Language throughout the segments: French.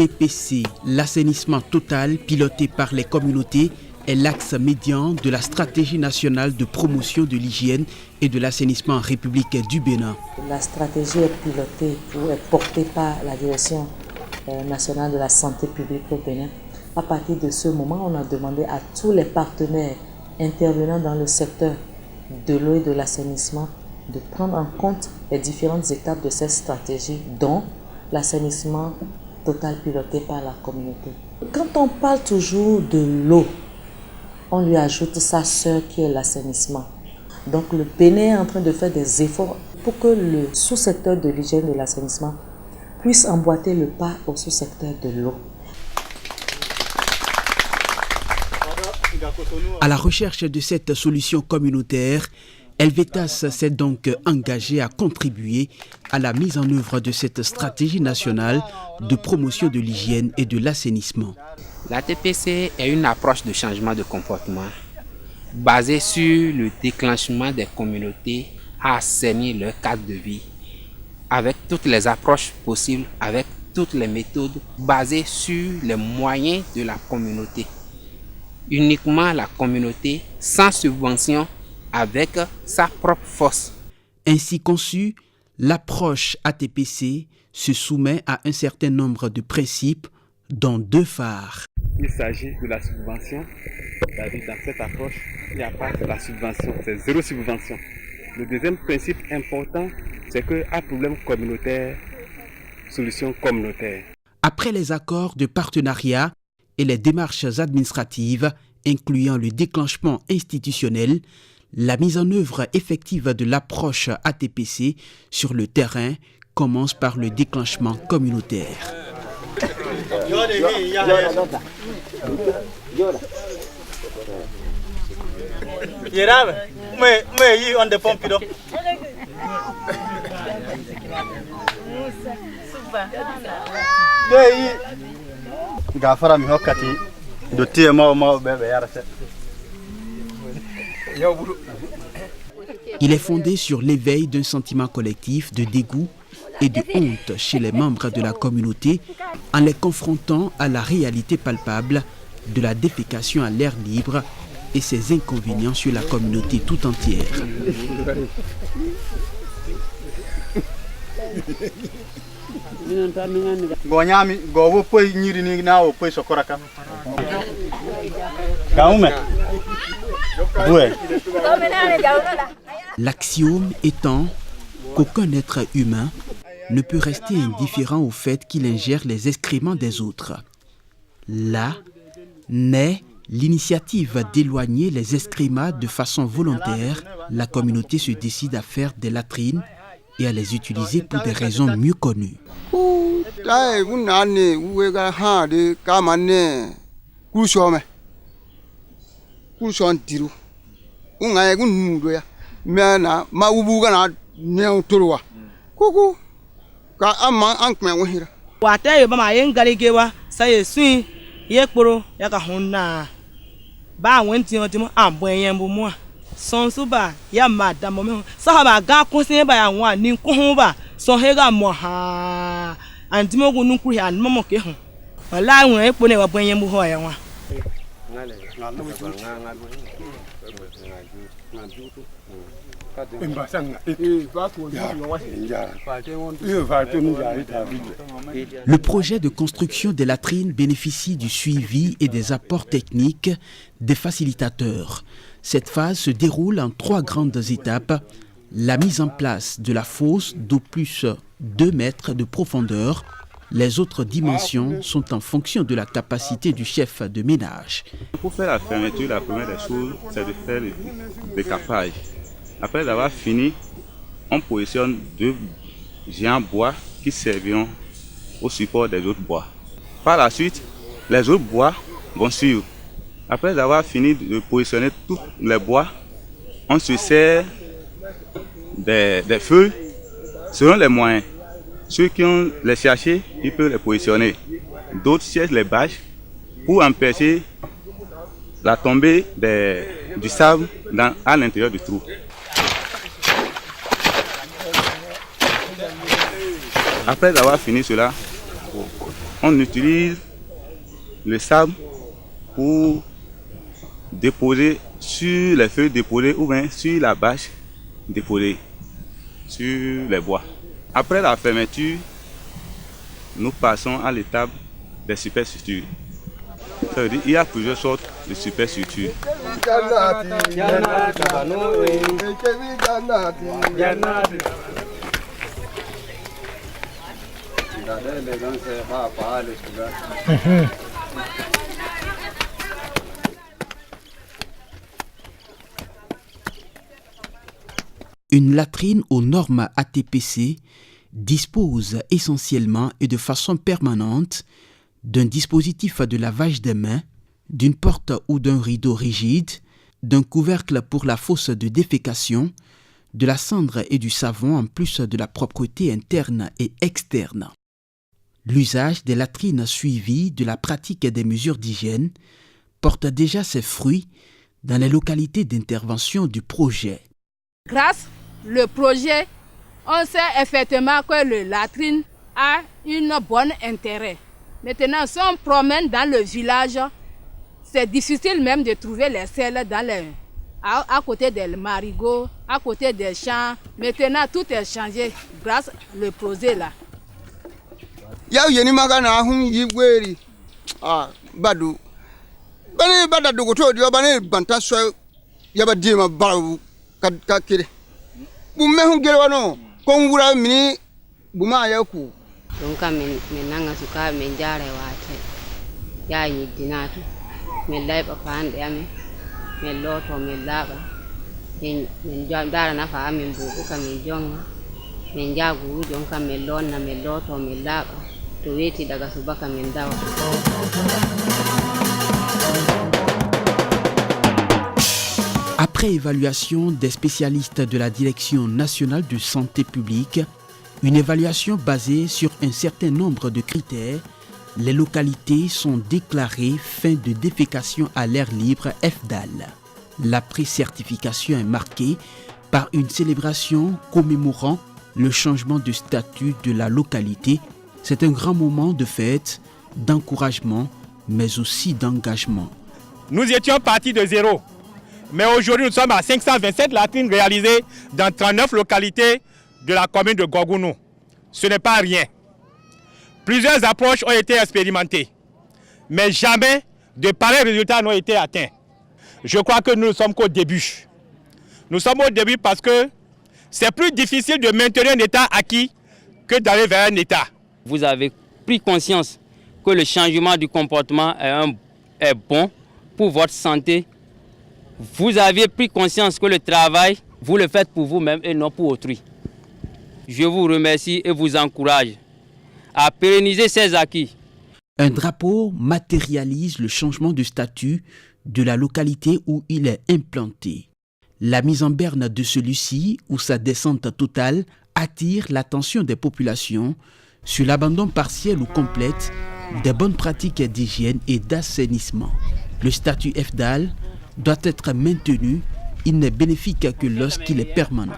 ATPC, l'assainissement total piloté par les communautés, est l'axe médian de la stratégie nationale de promotion de l'hygiène et de l'assainissement en République du Bénin. La stratégie est pilotée ou est portée par la Direction nationale de la santé publique au Bénin. À partir de ce moment, on a demandé à tous les partenaires intervenant dans le secteur de l'eau et de l'assainissement de prendre en compte les différentes étapes de cette stratégie, dont l'assainissement total piloté par la communauté. Quand on parle toujours de l'eau, on lui ajoute sa sœur qui est l'assainissement. Donc le Bénin est en train de faire des efforts pour que le sous-secteur de l'hygiène et de l'assainissement puisse emboîter le pas au sous-secteur de l'eau. À la recherche de cette solution communautaire, Helvetas s'est donc engagé à contribuer à la mise en œuvre de cette stratégie nationale de promotion de l'hygiène et de l'assainissement. L'ATPC est une approche de changement de comportement basée sur le déclenchement des communautés à assainir leur cadre de vie avec toutes les approches possibles, avec toutes les méthodes basées sur les moyens de la communauté. Uniquement la communauté, sans subvention, avec sa propre force. Ainsi conçue, l'approche ATPC se soumet à un certain nombre de principes, dont deux phares. Il s'agit de la subvention, c'est-à-dire dans cette approche, il n'y a pas de la subvention, c'est zéro subvention. Le deuxième principe important, c'est qu'à problème communautaire, solution communautaire. Après les accords de partenariat et les démarches administratives, incluant le déclenchement institutionnel, la mise en œuvre effective de l'approche ATPC sur le terrain commence par le déclenchement communautaire. Il est fondé sur l'éveil d'un sentiment collectif de dégoût et de honte chez les membres de la communauté en les confrontant à la réalité palpable de la défécation à l'air libre et ses inconvénients sur la communauté tout entière. L'axiome étant qu'aucun être humain ne peut rester indifférent au fait qu'il ingère les excréments des autres. Là naît l'initiative d'éloigner les excréments de façon volontaire. La communauté se décide à faire des latrines et à les utiliser pour des raisons mieux connues. Sonsuba ya madam sahaba ga kunse ba ya nwa ni kun ba so he ga mo ha antimo gun ku ya mo mo ke ho wala won epo ne wa bonyen bu ho ya nwa. Le projet de construction des latrines bénéficie du suivi et des apports techniques des facilitateurs. Cette phase se déroule en 3 grandes étapes. La mise en place de la fosse d'au plus 2 mètres de profondeur. Les autres dimensions sont en fonction de la capacité du chef de ménage. Pour faire la fermeture, la première des choses, c'est de faire le décapage. Après avoir fini, on positionne 2 géants bois qui serviront au support des autres bois. Par la suite, les autres bois vont suivre. Après avoir fini de positionner tous les bois, on se sert des feuilles selon les moyens. Ceux qui ont les cherchés, ils peuvent les positionner. D'autres cherchent les bâches pour empêcher la tombée du sable à l'intérieur du trou. Après avoir fini cela, on utilise le sable pour déposer sur les feuilles déposées ou bien sur la bâche déposée sur les bois. Après la fermeture, nous passons à l'étape des superstructures. Ça veut dire qu'il y a plusieurs sortes de superstructures. Une latrine aux normes ATPC dispose essentiellement et de façon permanente d'un dispositif de lavage des mains, d'une porte ou d'un rideau rigide, d'un couvercle pour la fosse de défécation, de la cendre et du savon en plus de la propreté interne et externe. L'usage des latrines suivi de la pratique des mesures d'hygiène porte déjà ses fruits dans les localités d'intervention du projet. Grâce au projet, on sait effectivement que la latrine a un bon intérêt. Maintenant, si on promène dans le village, c'est difficile même de trouver les selles à côté des marigots, à côté des champs. Maintenant, tout est changé grâce au projet là. Donka menanga suka menjare wate ya yidinatu melai papande ame meloto melaba men jandara na fa ame mbuku ka menjonga menjagu jonka melona meloto melaba to weti daga subaka mendawa. Après évaluation des spécialistes de la Direction nationale de santé publique, une évaluation basée sur un certain nombre de critères, les localités sont déclarées fin de défécation à l'air libre FDAL. La pré-certification est marquée par une célébration commémorant le changement de statut de la localité. C'est un grand moment de fête, d'encouragement, mais aussi d'engagement. Nous étions partis de zéro, mais aujourd'hui nous sommes à 527 latrines réalisées dans 39 localités de la commune de Gogounou. Ce n'est pas rien. Plusieurs approches ont été expérimentées, mais jamais de pareils résultats n'ont été atteints. Je crois que nous ne sommes qu'au début. Nous sommes au début parce que c'est plus difficile de maintenir un état acquis que d'aller vers un état. Vous avez pris conscience que le changement du comportement est bon pour votre santé. Vous avez pris conscience que le travail, vous le faites pour vous-même et non pour autrui. Je vous remercie et vous encourage à pérenniser ces acquis. Un drapeau matérialise le changement de statut de la localité où il est implanté. La mise en berne de celui-ci ou sa descente totale attire l'attention des populations sur l'abandon partiel ou complète des bonnes pratiques d'hygiène et d'assainissement. Le statut FDAL doit être maintenu, il n'est bénéfique que lorsqu'il est permanent.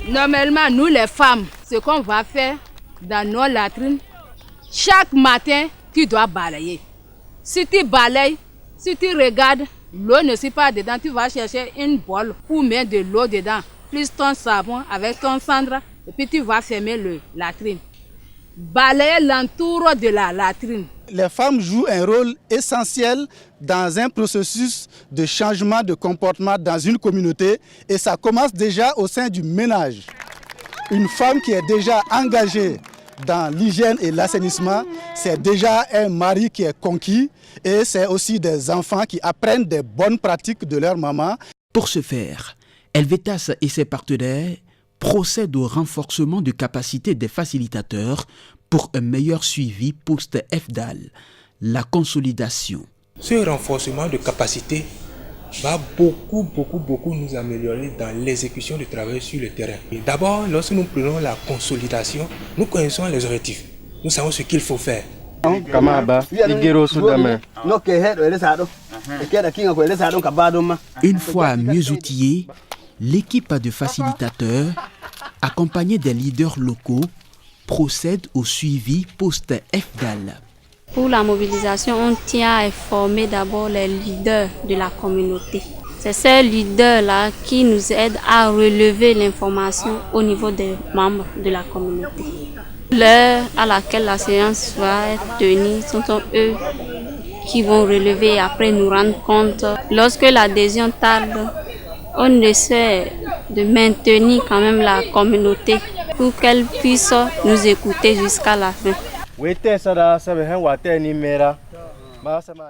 Normalement, nous les femmes, ce qu'on va faire dans nos latrines, chaque matin, tu dois balayer. Si tu balayes, si tu regardes, l'eau ne suit pas dedans, tu vas chercher une bol pour mettre de l'eau dedans, plus ton savon avec ton cendre, et puis tu vas fermer le latrine. Balayer l'entour de la latrine. Les femmes jouent un rôle essentiel dans un processus de changement de comportement dans une communauté et ça commence déjà au sein du ménage. Une femme qui est déjà engagée dans l'hygiène et l'assainissement, c'est déjà un mari qui est conquis et c'est aussi des enfants qui apprennent des bonnes pratiques de leur maman. Pour ce faire, Helvetas et ses partenaires procèdent au renforcement de capacités des facilitateurs pour un meilleur suivi post-FDAL, la consolidation. Ce renforcement de capacité va beaucoup nous améliorer dans l'exécution du travail sur le terrain. D'abord, lorsque nous prenons la consolidation, nous connaissons les objectifs. Nous savons ce qu'il faut faire. Une fois mieux outillés, L'équipe de facilitateurs, accompagnée des leaders locaux, procède au suivi post-FDAL. Pour la mobilisation, on tient à informer d'abord les leaders de la communauté. C'est ces leaders-là qui nous aident à relever l'information au niveau des membres de la communauté. L'heure à laquelle la séance va être tenue, ce sont eux qui vont relever et après nous rendre compte. Lorsque l'adhésion tarde, on essaie de maintenir quand même la communauté pour qu'elle puisse nous écouter jusqu'à la fin.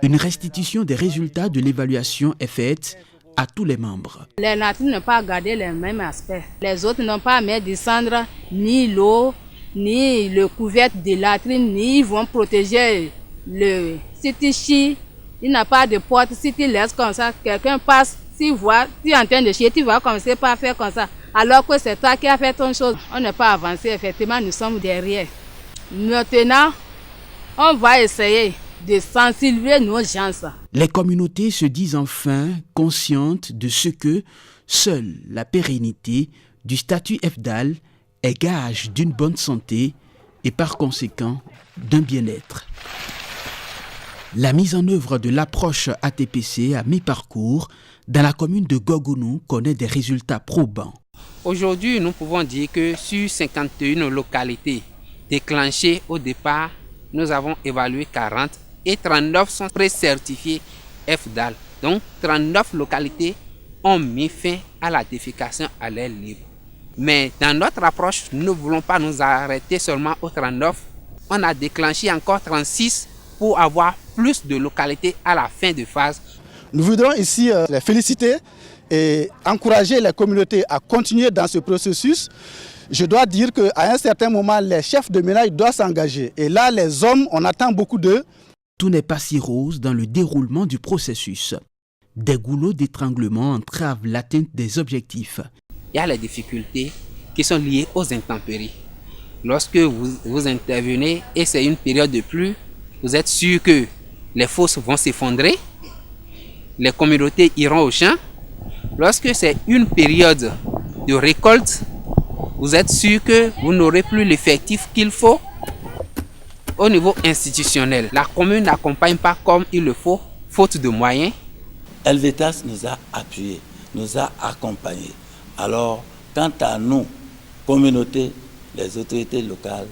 Une restitution des résultats de l'évaluation est faite à tous les membres. Les latrines n'ont pas gardé les mêmes aspects. Les autres n'ont pas mis descendre ni l'eau, ni le couvercle de latrine, ni ils vont protéger le... Si tu chies, il n'a pas de porte. Si tu laisses comme ça, quelqu'un passe, tu vois, tu es en train de chier, tu vas commencer par faire comme ça. Alors que c'est toi qui as fait ton chose. On n'est pas avancé, effectivement, nous sommes derrière. Maintenant, on va essayer de sensibiliser nos gens. Les communautés se disent enfin conscientes de ce que seule la pérennité du statut FDAL est gage d'une bonne santé et par conséquent d'un bien-être. La mise en œuvre de l'approche ATPC à mi-parcours dans la commune de Gogounou connaît des résultats probants. Aujourd'hui, nous pouvons dire que sur 51 localités déclenchées au départ, nous avons évalué 40 et 39 sont pré-certifiées FDAL. Donc 39 localités ont mis fin à la défécation à l'air libre. Mais dans notre approche, nous ne voulons pas nous arrêter seulement aux 39. On a déclenché encore 36 pour avoir plus de localités à la fin de phase. Nous voudrons ici les féliciter et encourager les communautés à continuer dans ce processus. Je dois dire qu'à un certain moment, les chefs de ménage doivent s'engager. Et là, les hommes, on attend beaucoup d'eux. Tout n'est pas si rose dans le déroulement du processus. Des goulots d'étranglement entravent l'atteinte des objectifs. Il y a les difficultés qui sont liées aux intempéries. Lorsque vous intervenez et c'est une période de pluie, vous êtes sûr que les fosses vont s'effondrer, les communautés iront au champ. Lorsque c'est une période de récolte, vous êtes sûr que vous n'aurez plus l'effectif qu'il faut. Au niveau institutionnel, la commune n'accompagne pas comme il le faut, faute de moyens. Helvetas nous a appuyés, nous a accompagnés. Alors, quant à nous, communauté, les autorités locales,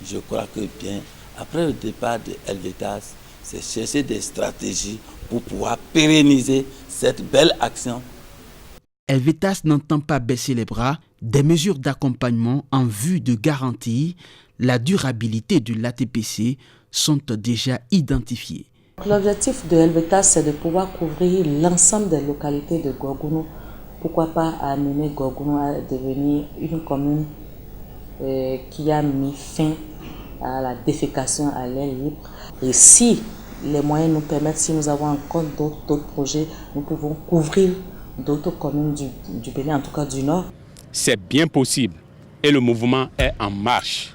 je crois que bien, après le départ de Helvetas, c'est chercher des stratégies pour pouvoir pérenniser cette belle action. Helvetas n'entend pas baisser les bras. Des mesures d'accompagnement en vue de garantir la durabilité de l'ATPC sont déjà identifiées. L'objectif de Helvetas, c'est de pouvoir couvrir l'ensemble des localités de Gogounou. Pourquoi pas amener Gogounou à devenir une commune qui a mis fin à la défécation à l'air libre. Et si les moyens nous permettent, si nous avons encore d'autres projets, nous pouvons couvrir d'autres communes du Bénin, en tout cas du Nord. C'est bien possible et le mouvement est en marche.